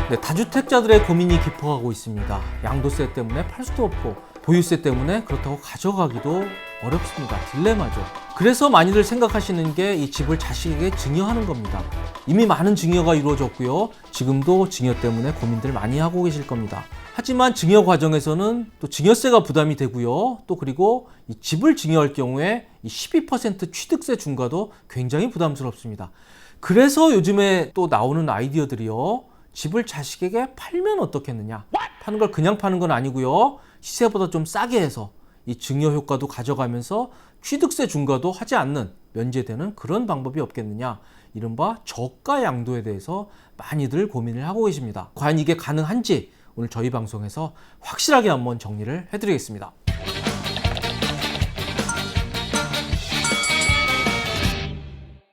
네, 다주택자들의 고민이 깊어가고 있습니다. 양도세 때문에 팔 수도 없고 보유세 때문에 그렇다고 가져가기도 어렵습니다. 딜레마죠. 그래서 많이들 생각하시는 게 이 집을 자식에게 증여하는 겁니다. 이미 많은 증여가 이루어졌고요. 지금도 증여 때문에 고민들 많이 하고 계실 겁니다. 하지만 증여 과정에서는 또 증여세가 부담이 되고요. 또 그리고 이 집을 증여할 경우에 이 12% 취득세 중과도 굉장히 부담스럽습니다. 그래서 요즘에 또 나오는 아이디어들이요. 집을 자식에게 팔면 어떻겠느냐. 파는 걸 그냥 파는 건 아니고요. 시세보다 좀 싸게 해서 이 증여 효과도 가져가면서 취득세 중과도 하지 않는 면제되는 그런 방법이 없겠느냐. 이른바 저가 양도에 대해서 많이들 고민을 하고 계십니다. 과연 이게 가능한지 오늘 저희 방송에서 확실하게 한번 정리를 해드리겠습니다.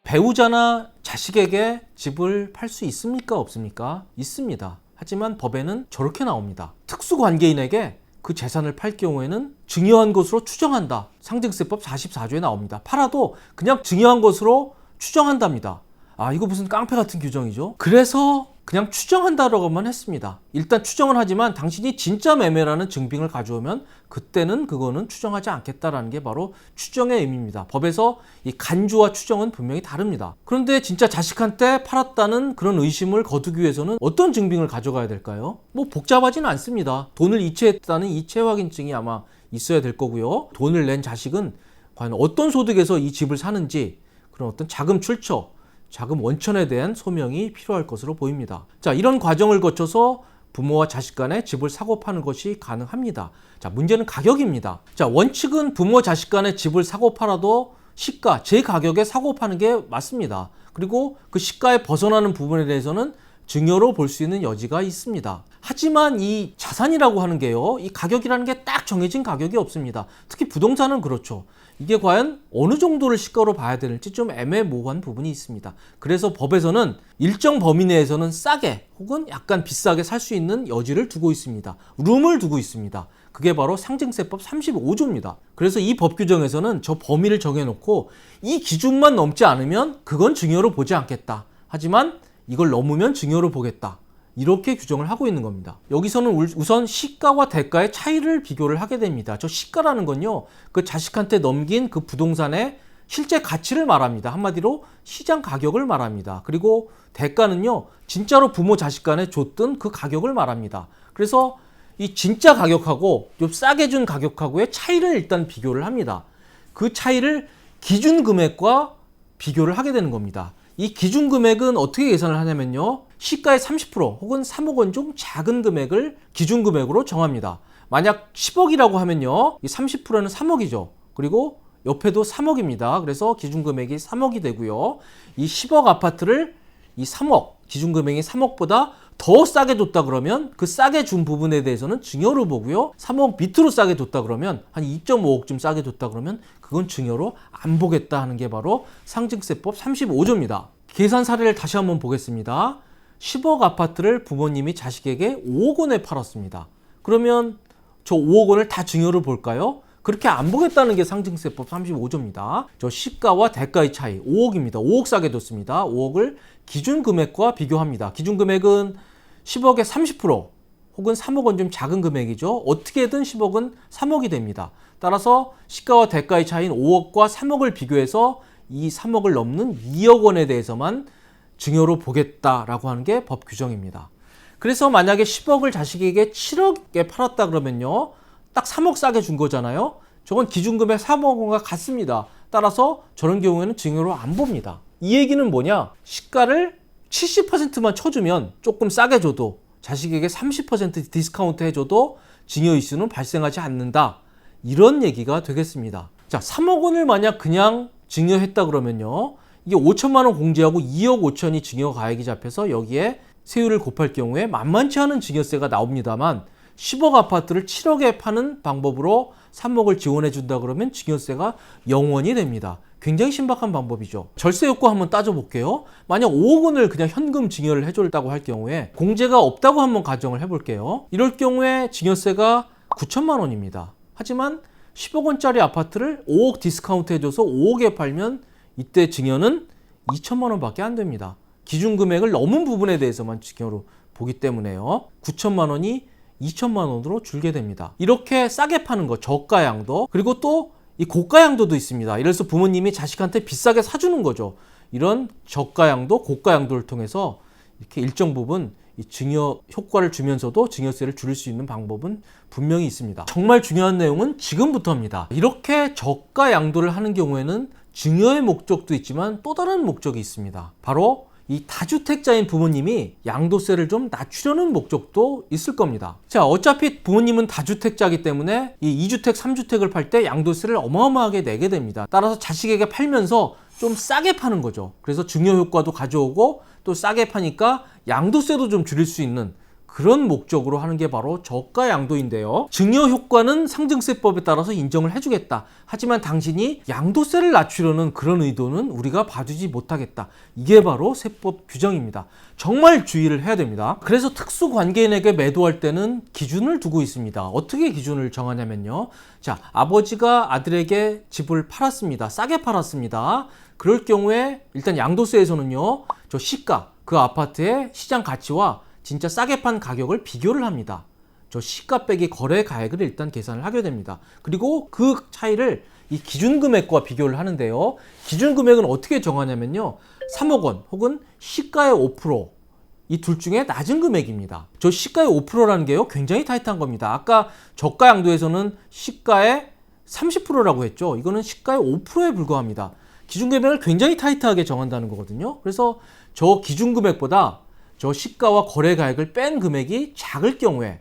배우자나 자식에게 집을 팔 수 있습니까? 없습니까? 있습니다. 하지만 법에는 저렇게 나옵니다. 특수관계인에게 그 재산을 팔 경우에는 증여한 것으로 추정한다. 상증세법 44조에 나옵니다. 팔아도 그냥 증여한 것으로 추정한답니다. 아, 이거 무슨 깡패 같은 규정이죠? 그래서 그냥 추정한다라고만 했습니다. 일단 추정은 하지만 당신이 진짜 매매라는 증빙을 가져오면 그때는 그거는 추정하지 않겠다라는 게 바로 추정의 의미입니다. 법에서 이 간주와 추정은 분명히 다릅니다. 그런데 진짜 자식한테 팔았다는 그런 의심을 거두기 위해서는 어떤 증빙을 가져가야 될까요? 뭐 복잡하지는 않습니다. 돈을 이체했다는 이체 확인증이 아마 있어야 될 거고요. 돈을 낸 자식은 과연 어떤 소득에서 이 집을 사는지 그런 어떤 자금 출처, 자금 원천에 대한 소명이 필요할 것으로 보입니다. 자, 이런 과정을 거쳐서 부모와 자식 간에 집을 사고 파는 것이 가능합니다. 자, 문제는 가격입니다. 자, 원칙은 부모 자식 간에 집을 사고 팔아도 시가, 제 가격에 사고 파는 게 맞습니다. 그리고 그 시가에 벗어나는 부분에 대해서는 증여로 볼 수 있는 여지가 있습니다. 하지만 이 자산이라고 하는 게요, 이 가격이라는 게 딱 정해진 가격이 없습니다. 특히 부동산은 그렇죠. 이게 과연 어느 정도를 시가로 봐야 되는지 좀 애매모호한 부분이 있습니다. 그래서 법에서는 일정 범위 내에서는 싸게 혹은 약간 비싸게 살 수 있는 여지를 두고 있습니다. 룸을 두고 있습니다. 그게 바로 상증세법 35조입니다. 그래서 이 법 규정에서는 저 범위를 정해놓고 이 기준만 넘지 않으면 그건 증여로 보지 않겠다. 하지만 이걸 넘으면 증여로 보겠다. 이렇게 규정을 하고 있는 겁니다. 여기서는 우선 시가와 대가의 차이를 비교를 하게 됩니다. 저 시가라는 건요, 그 자식한테 넘긴 그 부동산의 실제 가치를 말합니다. 한마디로 시장 가격을 말합니다. 그리고 대가는요, 진짜로 부모 자식 간에 줬던 그 가격을 말합니다. 그래서 이 진짜 가격하고 좀 싸게 준 가격하고의 차이를 일단 비교를 합니다. 그 차이를 기준 금액과 비교를 하게 되는 겁니다. 이 기준 금액은 어떻게 계산을 하냐면요, 시가의 30% 혹은 3억 원 중 작은 금액을 기준 금액으로 정합니다. 만약 10억이라고 하면요, 이 30%는 3억이죠. 그리고 옆에도 3억입니다. 그래서 기준 금액이 3억이 되고요. 이 10억 아파트를 이 3억, 기준 금액이 3억보다 더 싸게 줬다 그러면 그 싸게 준 부분에 대해서는 증여로 보고요. 3억 밑으로 싸게 줬다 그러면 한 2.5억쯤 싸게 줬다 그러면 그건 증여로 안 보겠다 하는 게 바로 상증세법 35조입니다. 계산 사례를 다시 한번 보겠습니다. 10억 아파트를 부모님이 자식에게 5억 원에 팔았습니다. 그러면 저 5억 원을 다 증여로 볼까요? 그렇게 안 보겠다는 게 상증세법 35조입니다. 저 시가와 대가의 차이 5억입니다. 5억 싸게 줬습니다. 5억을 기준 금액과 비교합니다. 기준 금액은 10억의 30% 혹은 3억 원 좀 작은 금액이죠. 어떻게든 10억은 3억이 됩니다. 따라서 시가와 대가의 차이인 5억과 3억을 비교해서 이 3억을 넘는 2억 원에 대해서만 증여로 보겠다라고 하는 게 법 규정입니다. 그래서 만약에 10억을 자식에게 7억에 팔았다 그러면요, 딱 3억 싸게 준 거잖아요. 저건 기준금액 3억 원과 같습니다. 따라서 저런 경우에는 증여로 안 봅니다. 이 얘기는 뭐냐? 시가를 70%만 쳐주면 조금 싸게 줘도 자식에게 30% 디스카운트 해줘도 증여 이슈는 발생하지 않는다. 이런 얘기가 되겠습니다. 자, 3억 원을 만약 그냥 증여했다 그러면요, 이게 5천만 원 공제하고 2억 5천이 증여 가액이 잡혀서 여기에 세율을 곱할 경우에 만만치 않은 증여세가 나옵니다만 10억 아파트를 7억에 파는 방법으로 3억을 지원해 준다 그러면 증여세가 0원이 됩니다. 굉장히 신박한 방법이죠. 절세 효과 한번 따져볼게요. 만약 5억 원을 그냥 현금 증여를 해줬다고 할 경우에 공제가 없다고 한번 가정을 해볼게요. 이럴 경우에 증여세가 9천만 원입니다. 하지만 10억 원짜리 아파트를 5억 디스카운트 해줘서 5억에 팔면 이때 증여는 2천만 원밖에 안 됩니다. 기준 금액을 넘은 부분에 대해서만 증여로 보기 때문에요. 9천만 원이 2천만 원으로 줄게 됩니다. 이렇게 싸게 파는 거, 저가 양도, 그리고 또 이 고가 양도도 있습니다. 이래서 부모님이 자식한테 비싸게 사주는 거죠. 이런 저가 양도, 고가 양도를 통해서 이렇게 일정 부분 이 증여 효과를 주면서도 증여세를 줄일 수 있는 방법은 분명히 있습니다. 정말 중요한 내용은 지금부터입니다. 이렇게 저가 양도를 하는 경우에는 증여의 목적도 있지만 또 다른 목적이 있습니다. 바로 이 다주택자인 부모님이 양도세를 좀 낮추려는 목적도 있을 겁니다. 자, 어차피 부모님은 다주택자이기 때문에 이 2주택, 3주택을 팔 때 양도세를 어마어마하게 내게 됩니다. 따라서 자식에게 팔면서 좀 싸게 파는 거죠. 그래서 증여 효과도 가져오고 또 싸게 파니까 양도세도 좀 줄일 수 있는 그런 목적으로 하는 게 바로 저가 양도인데요. 증여 효과는 상증세법에 따라서 인정을 해주겠다. 하지만 당신이 양도세를 낮추려는 그런 의도는 우리가 봐주지 못하겠다. 이게 바로 세법 규정입니다. 정말 주의를 해야 됩니다. 그래서 특수관계인에게 매도할 때는 기준을 두고 있습니다. 어떻게 기준을 정하냐면요. 자, 아버지가 아들에게 집을 팔았습니다. 싸게 팔았습니다. 그럴 경우에 일단 양도세에서는요. 저 시가, 그 아파트의 시장 가치와 진짜 싸게 판 가격을 비교를 합니다. 저 시가 빼기 거래 가액을 일단 계산을 하게 됩니다. 그리고 그 차이를 이 기준금액과 비교를 하는데요. 기준금액은 어떻게 정하냐면요. 3억 원 혹은 시가의 5%, 이 둘 중에 낮은 금액입니다. 저 시가의 5%라는 게요. 굉장히 타이트한 겁니다. 아까 저가 양도에서는 시가의 30%라고 했죠. 이거는 시가의 5%에 불과합니다. 기준금액을 굉장히 타이트하게 정한다는 거거든요. 그래서 저 기준금액보다 저 시가와 거래 가액을 뺀 금액이 작을 경우에,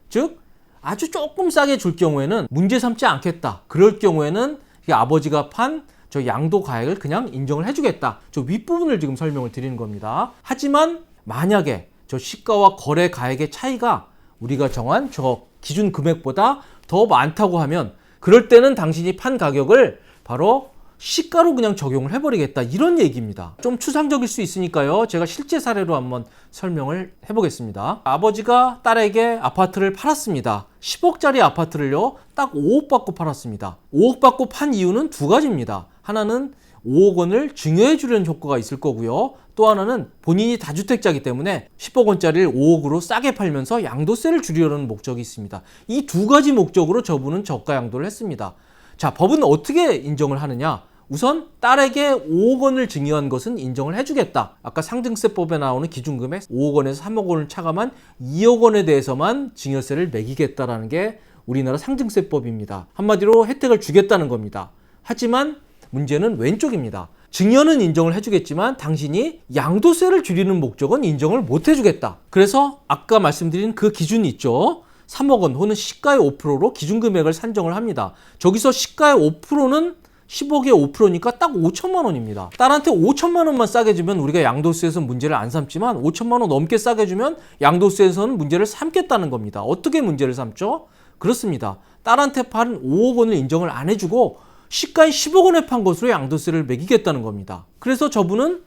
즉 아주 조금 싸게 줄 경우에는 문제 삼지 않겠다. 그럴 경우에는 아버지가 판 저 양도 가액을 그냥 인정을 해주겠다. 저 윗부분을 지금 설명을 드리는 겁니다. 하지만 만약에 저 시가와 거래 가액의 차이가 우리가 정한 저 기준 금액보다 더 많다고 하면 그럴 때는 당신이 판 가격을 바로 시가로 그냥 적용을 해버리겠다, 이런 얘기입니다. 좀 추상적일 수 있으니까요. 제가 실제 사례로 한번 설명을 해보겠습니다. 아버지가 딸에게 아파트를 팔았습니다. 10억짜리 아파트를요, 딱 5억 받고 팔았습니다. 5억 받고 판 이유는 두 가지입니다. 하나는 5억 원을 증여해 주려는 효과가 있을 거고요. 또 하나는 본인이 다주택자이기 때문에 10억 원짜리를 5억으로 싸게 팔면서 양도세를 줄이려는 목적이 있습니다. 이 두 가지 목적으로 저분은 저가 양도를 했습니다. 자, 법은 어떻게 인정을 하느냐? 우선 딸에게 5억 원을 증여한 것은 인정을 해주겠다. 아까 상증세법에 나오는 기준금액 5억 원에서 3억 원을 차감한 2억 원에 대해서만 증여세를 매기겠다라는 게 우리나라 상증세법입니다. 한마디로 혜택을 주겠다는 겁니다. 하지만 문제는 왼쪽입니다. 증여는 인정을 해주겠지만 당신이 양도세를 줄이는 목적은 인정을 못 해주겠다. 그래서 아까 말씀드린 그 기준이 있죠. 3억 원 혹은 시가의 5%로 기준금액을 산정을 합니다. 저기서 시가의 5%는 10억의 5%니까 딱 5천만 원입니다. 딸한테 5천만 원만 싸게 주면 우리가 양도세에서는 문제를 안 삼지만 5천만 원 넘게 싸게 주면 양도세에서는 문제를 삼겠다는 겁니다. 어떻게 문제를 삼죠? 그렇습니다. 딸한테 판 5억 원을 인정을 안 해주고 시가인 10억 원에 판 것으로 양도세를 매기겠다는 겁니다. 그래서 저분은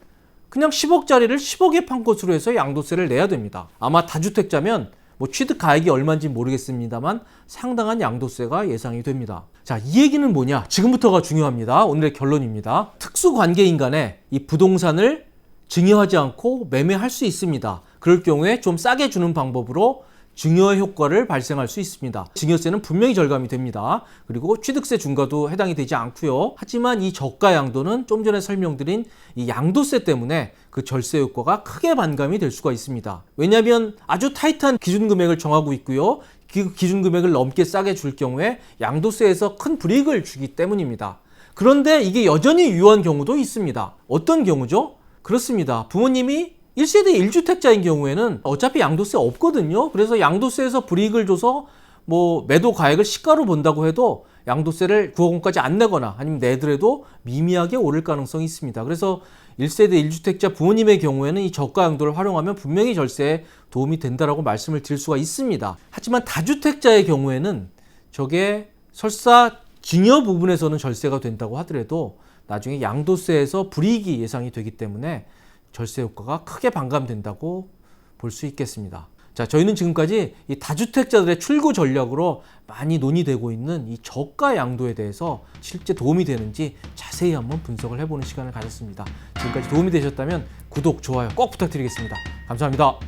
그냥 10억짜리를 10억에 판 것으로 해서 양도세를 내야 됩니다. 아마 다주택자면 뭐 취득 가액이 얼마인지 모르겠습니다만 상당한 양도세가 예상이 됩니다. 자, 이 얘기는 뭐냐? 지금부터가 중요합니다. 오늘의 결론입니다. 특수관계인 간에 이 부동산을 증여하지 않고 매매할 수 있습니다. 그럴 경우에 좀 싸게 주는 방법으로 증여의 효과를 발생할 수 있습니다. 증여세는 분명히 절감이 됩니다. 그리고 취득세 중과도 해당이 되지 않고요. 하지만 이 저가 양도는 좀 전에 설명드린 이 양도세 때문에 그 절세 효과가 크게 반감이 될 수가 있습니다. 왜냐하면 아주 타이트한 기준 금액을 정하고 있고요. 그 기준 금액을 넘게 싸게 줄 경우에 양도세에서 큰 불이익을 주기 때문입니다. 그런데 이게 여전히 유효한 경우도 있습니다. 어떤 경우죠? 그렇습니다. 부모님이 1세대 1주택자인 경우에는 어차피 양도세 없거든요. 그래서 양도세에서 불이익을 줘서 뭐 매도 가액을 시가로 본다고 해도 양도세를 9억 원까지 안 내거나 아니면 내더라도 미미하게 오를 가능성이 있습니다. 그래서 1세대 1주택자 부모님의 경우에는 이 저가 양도를 활용하면 분명히 절세에 도움이 된다라고 말씀을 드릴 수가 있습니다. 하지만 다주택자의 경우에는 저게 설사 증여 부분에서는 절세가 된다고 하더라도 나중에 양도세에서 불이익이 예상이 되기 때문에 절세 효과가 크게 반감된다고 볼 수 있겠습니다. 자, 저희는 지금까지 이 다주택자들의 출구 전략으로 많이 논의되고 있는 이 저가 양도에 대해서 실제 도움이 되는지 자세히 한번 분석을 해보는 시간을 가졌습니다. 지금까지 도움이 되셨다면 구독, 좋아요 꼭 부탁드리겠습니다. 감사합니다.